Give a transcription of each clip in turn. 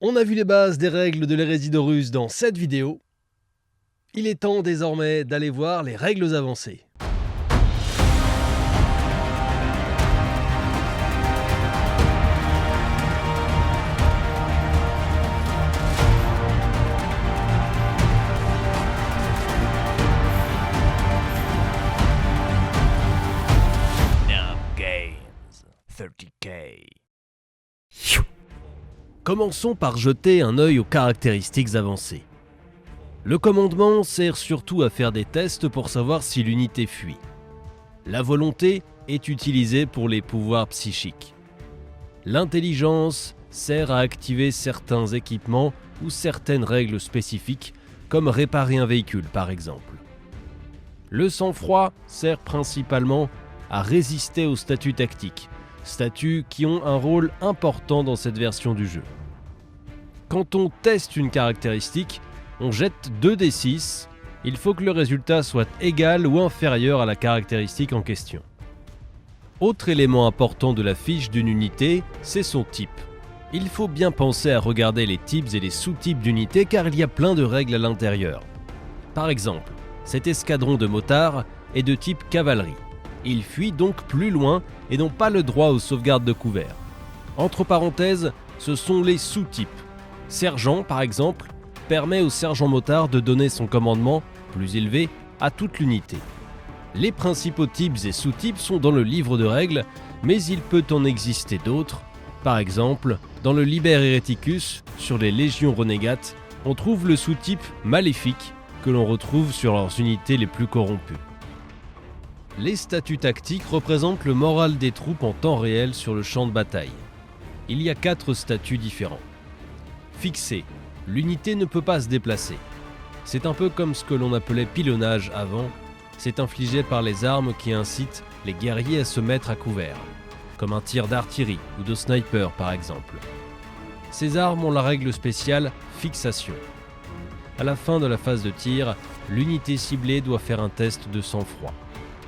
On a vu les bases des règles de l'hérésie d'Horus dans cette vidéo. Il est temps désormais d'aller voir les règles avancées. Commençons par jeter un œil aux caractéristiques avancées. Le commandement sert surtout à faire des tests pour savoir si l'unité fuit. La volonté est utilisée pour les pouvoirs psychiques. L'intelligence sert à activer certains équipements ou certaines règles spécifiques, comme réparer un véhicule par exemple. Le sang-froid sert principalement à résister aux statuts tactiques, statuts qui ont un rôle important dans cette version du jeu. Quand on teste une caractéristique, on jette 2d6, il faut que le résultat soit égal ou inférieur à la caractéristique en question. Autre élément important de la fiche d'une unité, c'est son type. Il faut bien penser à regarder les types et les sous-types d'unités car il y a plein de règles à l'intérieur. Par exemple, cet escadron de motards est de type cavalerie. Ils fuient donc plus loin et n'ont pas le droit aux sauvegardes de couvert. Entre parenthèses, ce sont les sous-types. Sergent, par exemple, permet au sergent motard de donner son commandement, plus élevé, à toute l'unité. Les principaux types et sous-types sont dans le livre de règles, mais il peut en exister d'autres. Par exemple, dans le Liber Hereticus, sur les légions renégates, on trouve le sous-type maléfique, que l'on retrouve sur leurs unités les plus corrompues. Les statuts tactiques représentent le moral des troupes en temps réel sur le champ de bataille. Il y a 4 statuts différents. Fixé, l'unité ne peut pas se déplacer. C'est un peu comme ce que l'on appelait pilonnage avant, c'est infligé par les armes qui incitent les guerriers à se mettre à couvert, comme un tir d'artillerie ou de sniper par exemple. Ces armes ont la règle spéciale fixation. À la fin de la phase de tir, l'unité ciblée doit faire un test de sang-froid.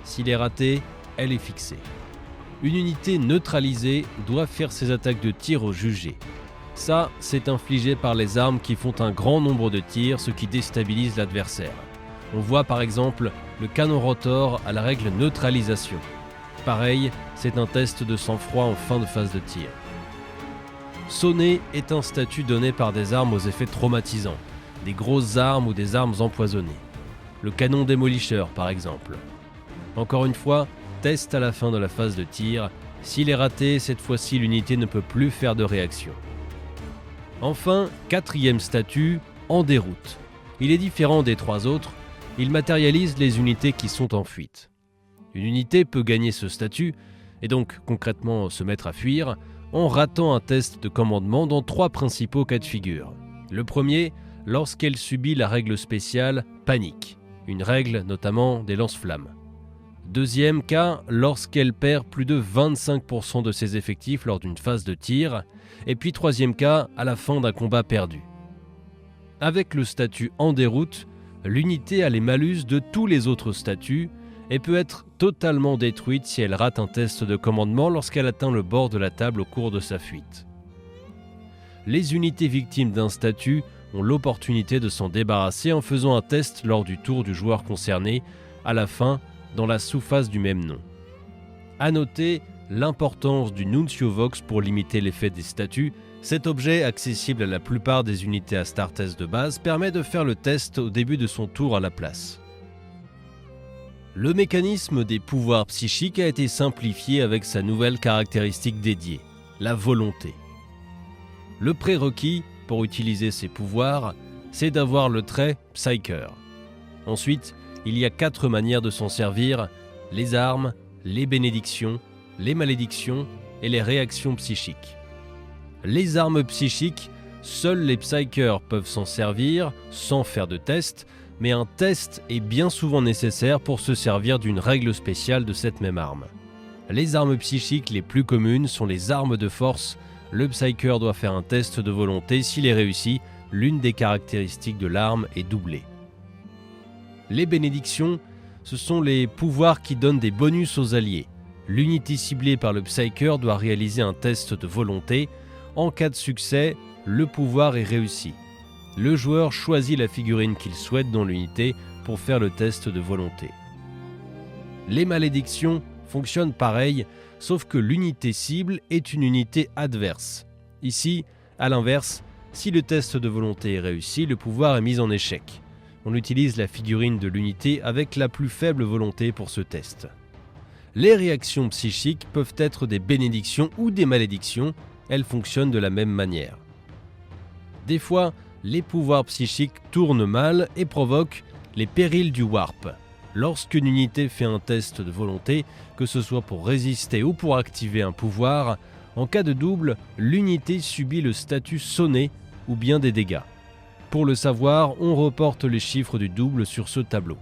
S'il est raté, elle est fixée. Une unité neutralisée doit faire ses attaques de tir au jugé. Ça, c'est infligé par les armes qui font un grand nombre de tirs, ce qui déstabilise l'adversaire. On voit par exemple le canon rotor à la règle neutralisation. Pareil, c'est un test de sang-froid en fin de phase de tir. Sonner est un statut donné par des armes aux effets traumatisants, des grosses armes ou des armes empoisonnées. Le canon démolicheur par exemple. Encore une fois, test à la fin de la phase de tir. S'il est raté, cette fois-ci l'unité ne peut plus faire de réaction. Enfin, 4e statut, en déroute. Il est différent des 3 autres, il matérialise les unités qui sont en fuite. Une unité peut gagner ce statut, et donc concrètement se mettre à fuir, en ratant un test de commandement dans 3 principaux cas de figure. Le premier, lorsqu'elle subit la règle spéciale panique, une règle notamment des lance-flammes. Deuxième cas, lorsqu'elle perd plus de 25% de ses effectifs lors d'une phase de tir. Et puis troisième cas, à la fin d'un combat perdu. Avec le statut en déroute, l'unité a les malus de tous les autres statuts et peut être totalement détruite si elle rate un test de commandement lorsqu'elle atteint le bord de la table au cours de sa fuite. Les unités victimes d'un statut ont l'opportunité de s'en débarrasser en faisant un test lors du tour du joueur concerné, à la fin, dans la sous-phase du même nom. À noter l'importance du Nuncio Vox pour limiter l'effet des statuts. Cet objet, accessible à la plupart des unités Astartes de base, permet de faire le test au début de son tour à la place. Le mécanisme des pouvoirs psychiques a été simplifié avec sa nouvelle caractéristique dédiée, la volonté. Le prérequis pour utiliser ces pouvoirs, c'est d'avoir le trait Psyker. Ensuite, il y a 4 manières de s'en servir, les armes, les bénédictions, les malédictions et les réactions psychiques. Les armes psychiques, seuls les psykers peuvent s'en servir sans faire de test, mais un test est bien souvent nécessaire pour se servir d'une règle spéciale de cette même arme. Les armes psychiques les plus communes sont les armes de force. Le psyker doit faire un test de volonté. S'il est réussi, l'une des caractéristiques de l'arme est doublée. Les bénédictions, ce sont les pouvoirs qui donnent des bonus aux alliés. L'unité ciblée par le Psyker doit réaliser un test de volonté. En cas de succès, le pouvoir est réussi. Le joueur choisit la figurine qu'il souhaite dans l'unité pour faire le test de volonté. Les malédictions fonctionnent pareil, sauf que l'unité cible est une unité adverse. Ici, à l'inverse, si le test de volonté est réussi, le pouvoir est mis en échec. On utilise la figurine de l'unité avec la plus faible volonté pour ce test. Les réactions psychiques peuvent être des bénédictions ou des malédictions, elles fonctionnent de la même manière. Des fois, les pouvoirs psychiques tournent mal et provoquent les périls du warp. Lorsqu'une unité fait un test de volonté, que ce soit pour résister ou pour activer un pouvoir, en cas de double, l'unité subit le statut sonné ou bien des dégâts. Pour le savoir, on reporte les chiffres du double sur ce tableau.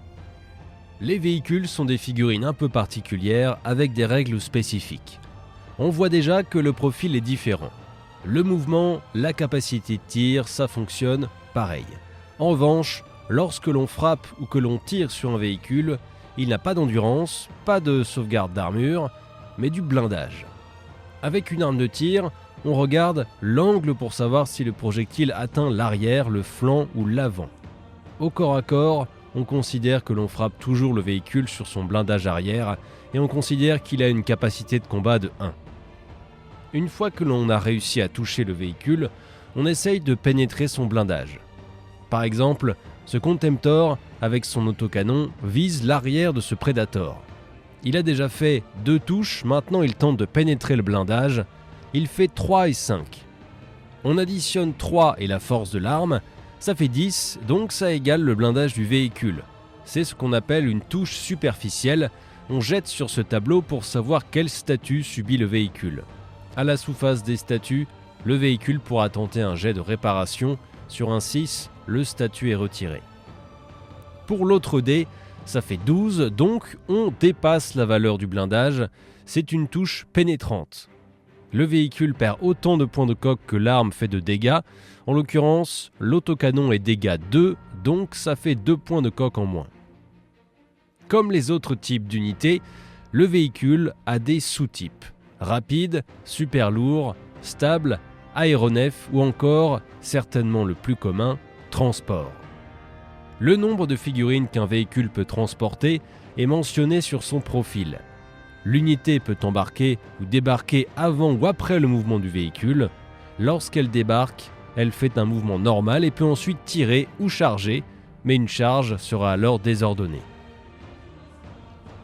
Les véhicules sont des figurines un peu particulières avec des règles spécifiques. On voit déjà que le profil est différent. Le mouvement, la capacité de tir, ça fonctionne pareil. En revanche, lorsque l'on frappe ou que l'on tire sur un véhicule, il n'a pas d'endurance, pas de sauvegarde d'armure, mais du blindage. Avec une arme de tir, on regarde l'angle pour savoir si le projectile atteint l'arrière, le flanc ou l'avant. Au corps à corps, on considère que l'on frappe toujours le véhicule sur son blindage arrière et on considère qu'il a une capacité de combat de 1. Une fois que l'on a réussi à toucher le véhicule, on essaye de pénétrer son blindage. Par exemple, ce Contemptor, avec son autocanon, vise l'arrière de ce Predator. Il a déjà fait 2 touches, maintenant il tente de pénétrer le blindage. Il fait 3 et 5. On additionne 3 et la force de l'arme, ça fait 10, donc ça égale le blindage du véhicule. C'est ce qu'on appelle une touche superficielle. On jette sur ce tableau pour savoir quel statut subit le véhicule. À la sous-face des statuts, le véhicule pourra tenter un jet de réparation. Sur un 6, le statut est retiré. Pour l'autre dé, ça fait 12, donc on dépasse la valeur du blindage. C'est une touche pénétrante. Le véhicule perd autant de points de coque que l'arme fait de dégâts. En l'occurrence, l'autocanon est dégâts 2, donc ça fait 2 points de coque en moins. Comme les autres types d'unités, le véhicule a des sous-types. Rapide, super lourd, stable, aéronef ou encore, certainement le plus commun, transport. Le nombre de figurines qu'un véhicule peut transporter est mentionné sur son profil. L'unité peut embarquer ou débarquer avant ou après le mouvement du véhicule. Lorsqu'elle débarque, elle fait un mouvement normal et peut ensuite tirer ou charger, mais une charge sera alors désordonnée.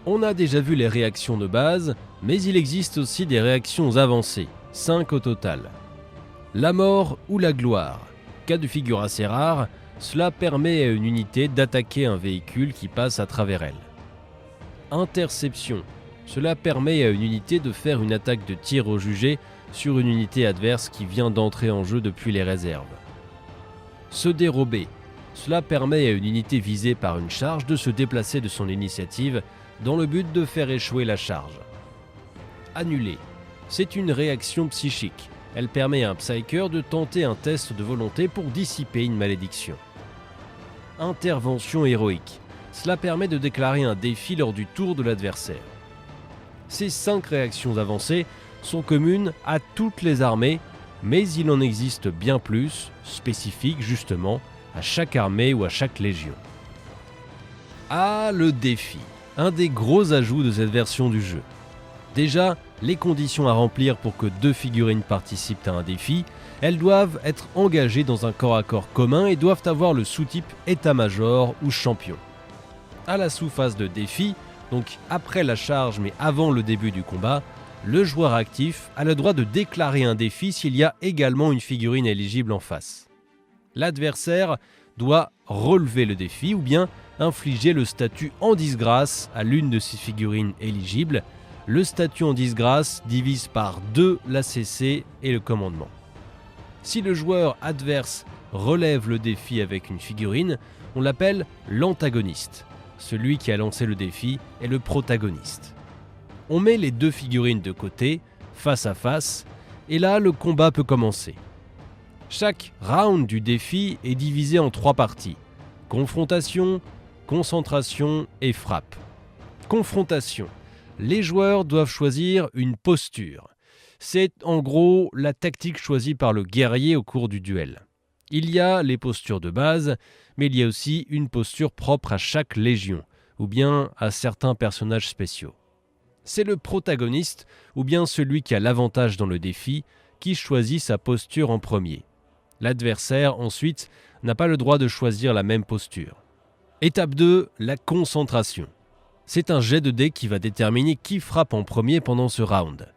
On a déjà vu les réactions de base, mais il existe aussi des réactions avancées, 5 au total. La mort ou la gloire. Cas de figure assez rare, cela permet à une unité d'attaquer un véhicule qui passe à travers elle. Interception. Cela permet à une unité de faire une attaque de tir au jugé sur une unité adverse qui vient d'entrer en jeu depuis les réserves. Se dérober. Cela permet à une unité visée par une charge de se déplacer de son initiative dans le but de faire échouer la charge. Annuler. C'est une réaction psychique. Elle permet à un Psyker de tenter un test de volonté pour dissiper une malédiction. Intervention héroïque. Cela permet de déclarer un défi lors du tour de l'adversaire. Ces 5 réactions avancées sont communes à toutes les armées, mais il en existe bien plus, spécifiques justement, à chaque armée ou à chaque légion. Ah, le défi, un des gros ajouts de cette version du jeu. Déjà, les conditions à remplir pour que 2 figurines participent à un défi, elles doivent être engagées dans un corps à corps commun et doivent avoir le sous-type état-major ou champion. À la sous-phase de défi, donc après la charge mais avant le début du combat, le joueur actif a le droit de déclarer un défi s'il y a également une figurine éligible en face. L'adversaire doit relever le défi ou bien infliger le statut en disgrâce à l'une de ses figurines éligibles. Le statut en disgrâce divise par 2 l'ACC et le commandement. Si le joueur adverse relève le défi avec une figurine, on l'appelle l'antagoniste. Celui qui a lancé le défi est le protagoniste. On met les 2 figurines de côté, face à face, et là le combat peut commencer. Chaque round du défi est divisé en 3 parties. Confrontation, concentration et frappe. Confrontation. Les joueurs doivent choisir une posture. C'est en gros la tactique choisie par le guerrier au cours du duel. Il y a les postures de base, mais il y a aussi une posture propre à chaque légion, ou bien à certains personnages spéciaux. C'est le protagoniste, ou bien celui qui a l'avantage dans le défi, qui choisit sa posture en premier. L'adversaire, ensuite, n'a pas le droit de choisir la même posture. Étape 2, la concentration. C'est un jet de dés qui va déterminer qui frappe en premier pendant ce round.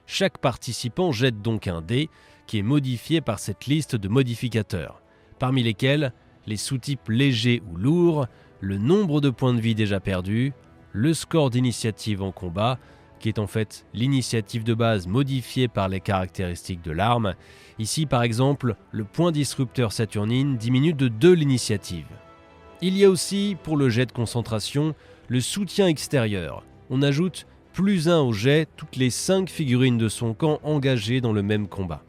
Chaque participant jette donc un dé qui est modifié par cette liste de modificateurs, parmi lesquels les sous-types légers ou lourds, le nombre de points de vie déjà perdus, le score d'initiative en combat, qui est en fait l'initiative de base modifiée par les caractéristiques de l'arme. Ici par exemple, le point disrupteur saturnine diminue de 2 l'initiative. Il y a aussi, pour le jet de concentration, le soutien extérieur. On ajoute +1 au jet toutes les 5 figurines de son camp engagées dans le même combat.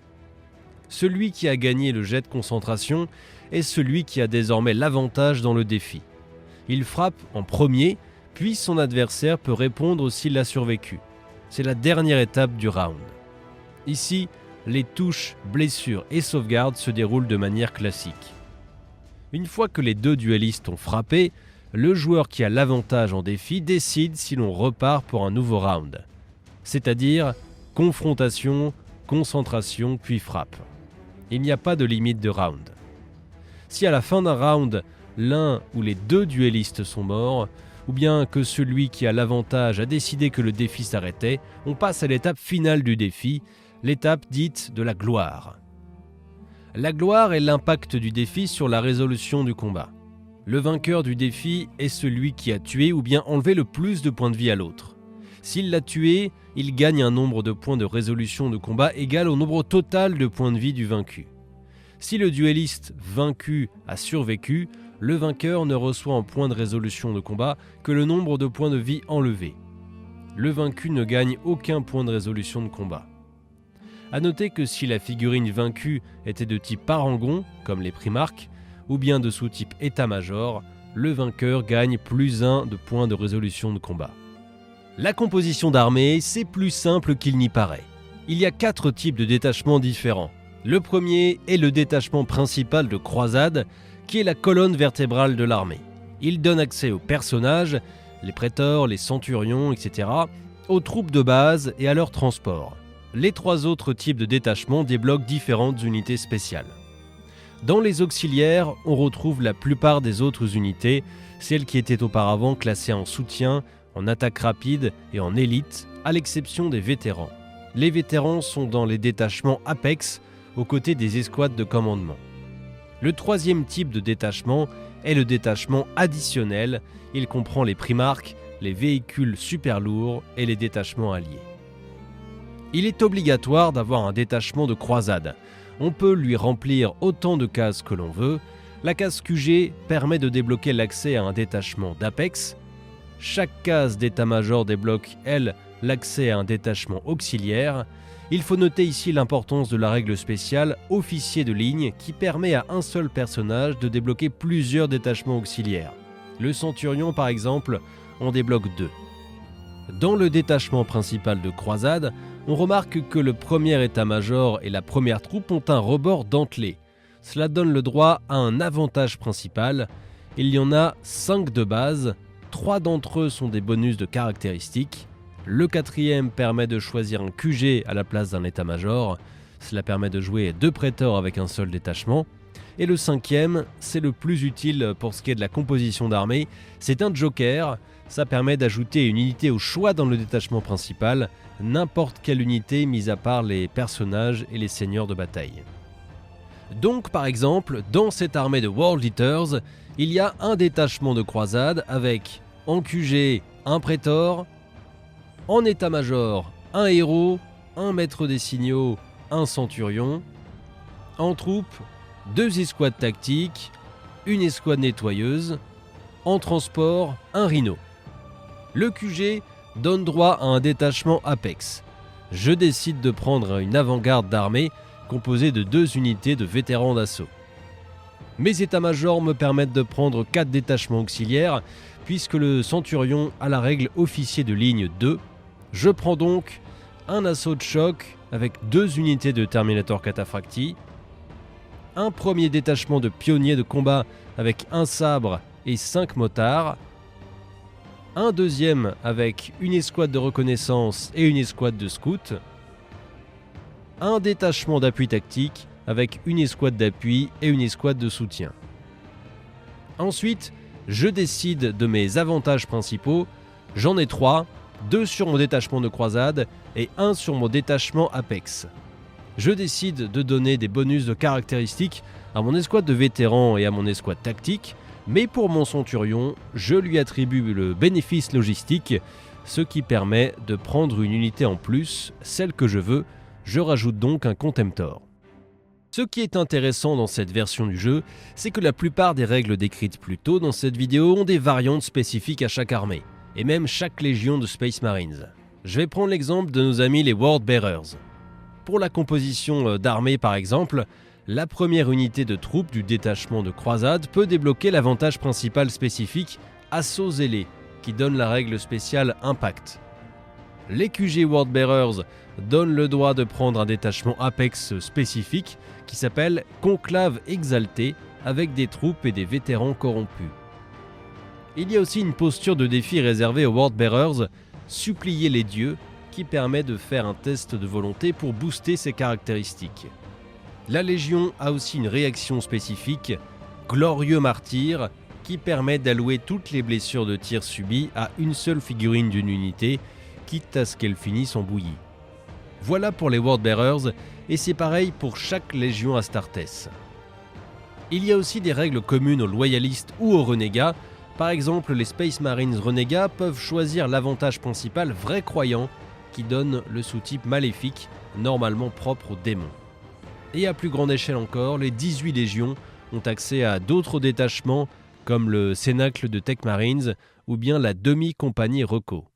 Celui qui a gagné le jet de concentration est celui qui a désormais l'avantage dans le défi. Il frappe en premier, puis son adversaire peut répondre s'il a survécu. C'est la dernière étape du round. Ici, les touches, blessures et sauvegardes se déroulent de manière classique. Une fois que les deux duellistes ont frappé, le joueur qui a l'avantage en défi décide si l'on repart pour un nouveau round. C'est-à-dire confrontation, concentration, puis frappe. Il n'y a pas de limite de round. Si à la fin d'un round, l'un ou les deux duellistes sont morts, ou bien que celui qui a l'avantage a décidé que le défi s'arrêtait, on passe à l'étape finale du défi, l'étape dite de la gloire. La gloire est l'impact du défi sur la résolution du combat. Le vainqueur du défi est celui qui a tué ou bien enlevé le plus de points de vie à l'autre. S'il l'a tué, il gagne un nombre de points de résolution de combat égal au nombre total de points de vie du vaincu. Si le duelliste vaincu a survécu, le vainqueur ne reçoit en points de résolution de combat que le nombre de points de vie enlevés. Le vaincu ne gagne aucun point de résolution de combat. A noter que si la figurine vaincue était de type parangon, comme les primarques, ou bien de sous-type état-major, le vainqueur gagne +1 de points de résolution de combat. La composition d'armée, c'est plus simple qu'il n'y paraît. Il y a 4 types de détachements différents. Le premier est le détachement principal de croisade, qui est la colonne vertébrale de l'armée. Il donne accès aux personnages, les prétors, les centurions, etc., aux troupes de base et à leur transport. Les 3 autres types de détachements débloquent différentes unités spéciales. Dans les auxiliaires, on retrouve la plupart des autres unités, celles qui étaient auparavant classées en soutien, en attaque rapide et en élite, à l'exception des vétérans. Les vétérans sont dans les détachements Apex, aux côtés des escouades de commandement. Le 3e type de détachement est le détachement additionnel. Il comprend les primarques, les véhicules super lourds et les détachements alliés. Il est obligatoire d'avoir un détachement de croisade. On peut lui remplir autant de cases que l'on veut. La case QG permet de débloquer l'accès à un détachement d'Apex. Chaque case d'état-major débloque, elle, l'accès à un détachement auxiliaire. Il faut noter ici l'importance de la règle spéciale « officier de ligne » qui permet à un seul personnage de débloquer plusieurs détachements auxiliaires. Le centurion, par exemple, en débloque 2. Dans le détachement principal de croisade, on remarque que le premier état-major et la première troupe ont un rebord dentelé. Cela donne le droit à un avantage principal. Il y en a 5 de base, 3 d'entre eux sont des bonus de caractéristiques. Le 4e permet de choisir un QG à la place d'un état-major. Cela permet de jouer 2 prétors avec un seul détachement. Et le 5e, c'est le plus utile pour ce qui est de la composition d'armée. C'est un joker. Ça permet d'ajouter une unité au choix dans le détachement principal, n'importe quelle unité mis à part les personnages et les seigneurs de bataille. Donc par exemple, dans cette armée de World Eaters, il y a un détachement de croisade avec en QG un prétor, en état-major un héros, un maître des signaux, un centurion, en troupe 2 escouades tactiques, une escouade nettoyeuse, en transport un rhino. Le QG donne droit à un détachement Apex. Je décide de prendre une avant-garde d'armée composée de 2 unités de vétérans d'assaut. Mes états-majors me permettent de prendre 4 détachements auxiliaires, puisque le centurion a la règle officier de ligne 2. Je prends donc un assaut de choc avec 2 unités de Terminator Cataphractii, un premier détachement de pionniers de combat avec un sabre et 5 motards, un deuxième avec une escouade de reconnaissance et une escouade de scouts, un détachement d'appui tactique avec une escouade d'appui et une escouade de soutien. Ensuite, je décide de mes avantages principaux. J'en ai 3, 2 sur mon détachement de croisade et 1 sur mon détachement Apex. Je décide de donner des bonus de caractéristiques à mon escouade de vétérans et à mon escouade tactique, mais pour mon centurion, je lui attribue le bénéfice logistique, ce qui permet de prendre une unité en plus, celle que je veux. Je rajoute donc un Contemptor. Ce qui est intéressant dans cette version du jeu, c'est que la plupart des règles décrites plus tôt dans cette vidéo ont des variantes spécifiques à chaque armée, et même chaque légion de Space Marines. Je vais prendre l'exemple de nos amis les World Bearers. Pour la composition d'armée par exemple, la première unité de troupes du détachement de croisade peut débloquer l'avantage principal spécifique Assaut Zélé, qui donne la règle spéciale Impact. Les QG World Bearers donnent le droit de prendre un détachement Apex spécifique qui s'appelle Conclave Exalté avec des troupes et des vétérans corrompus. Il y a aussi une posture de défi réservée aux World Bearers, Supplier les dieux, qui permet de faire un test de volonté pour booster ses caractéristiques. La Légion a aussi une réaction spécifique, Glorieux Martyr, qui permet d'allouer toutes les blessures de tir subies à une seule figurine d'une unité, quitte à ce qu'elle finisse en bouillie. Voilà pour les World Bearers, et c'est pareil pour chaque Légion Astartes. Il y a aussi des règles communes aux loyalistes ou aux renégats. Par exemple, les Space Marines renégats peuvent choisir l'avantage principal Vrai Croyant, qui donne le sous-type maléfique, normalement propre aux démons. Et à plus grande échelle encore, les 18 légions ont accès à d'autres détachements, comme le Cénacle de Tech Marines ou bien la demi-compagnie Reco.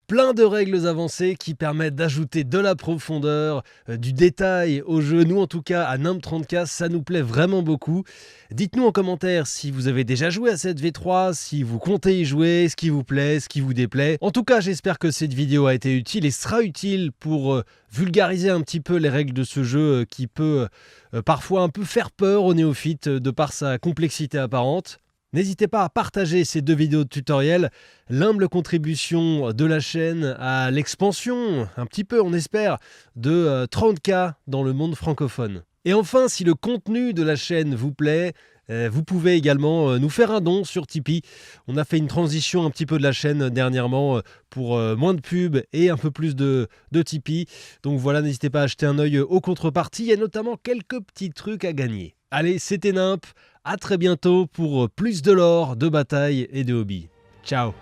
Plein de règles avancées qui permettent d'ajouter de la profondeur, du détail au jeu. Nous en tout cas à Nimb 30K, ça nous plaît vraiment beaucoup. Dites-nous en commentaire si vous avez déjà joué à cette V3, si vous comptez y jouer, ce qui vous plaît, ce qui vous déplaît. En tout cas, j'espère que cette vidéo a été utile et sera utile pour vulgariser un petit peu les règles de ce jeu qui peut parfois un peu faire peur aux néophytes de par sa complexité apparente. N'hésitez pas à partager ces 2 vidéos de tutoriel, l'humble contribution de la chaîne à l'expansion, un petit peu on espère, de 30K dans le monde francophone. Et enfin, si le contenu de la chaîne vous plaît, vous pouvez également nous faire un don sur Tipeee. On a fait une transition un petit peu de la chaîne dernièrement pour moins de pubs et un peu plus de Tipeee. Donc voilà, n'hésitez pas à jeter un œil aux contreparties, il y a notamment quelques petits trucs à gagner. Allez, c'était Nimp. À très bientôt pour plus de lore, de bataille et de hobby. Ciao!